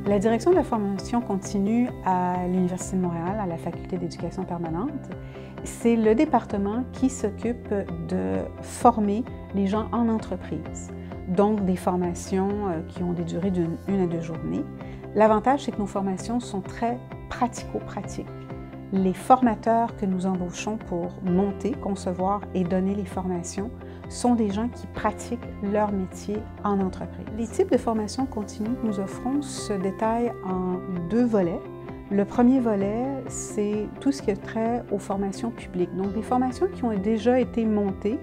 La direction de la formation continue à l'Université de Montréal, à la Faculté d'éducation permanente, c'est le département qui s'occupe de former les gens en entreprise. Donc des formations qui ont des durées d'1 à 2 journées. L'avantage, c'est que nos formations sont très pratico-pratiques. Les formateurs que nous embauchons pour monter, concevoir et donner les formations sont des gens qui pratiquent leur métier en entreprise. Les types de formations continues que nous offrons se détaillent en 2 volets. Le premier volet, c'est tout ce qui a trait aux formations publiques, donc des formations qui ont déjà été montées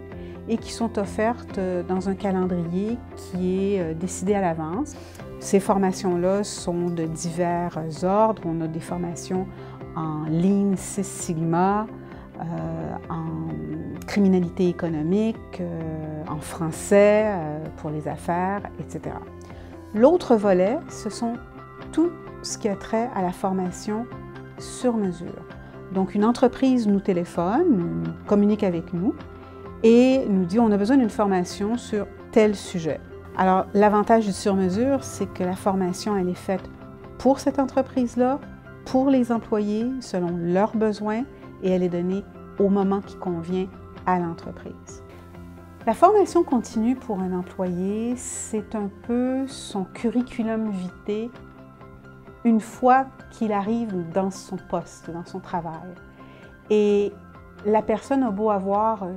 et qui sont offertes dans un calendrier qui est décidé à l'avance. Ces formations-là sont de divers ordres. On a des formations en Lean Six Sigma, en criminalité économique, en français pour les affaires, etc. L'autre volet, ce sont tout ce qui a trait à la formation sur mesure. Donc une entreprise nous téléphone, communique avec nous et nous dit on a besoin d'une formation sur tel sujet. Alors l'avantage du sur-mesure, c'est que la formation elle est faite pour cette entreprise-là, pour les employés, selon leurs besoins, et elle est donnée au moment qui convient à l'entreprise. La formation continue pour un employé, c'est un peu son curriculum vitae une fois qu'il arrive dans son poste, dans son travail. Et la personne a beau avoir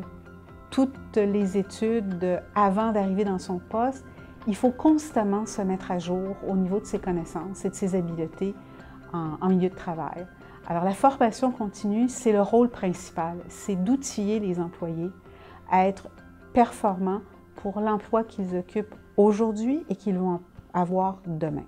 toutes les études avant d'arriver dans son poste, il faut constamment se mettre à jour au niveau de ses connaissances et de ses habiletés en milieu de travail. Alors la formation continue, c'est le rôle principal, c'est d'outiller les employés à être performants pour l'emploi qu'ils occupent aujourd'hui et qu'ils vont avoir demain.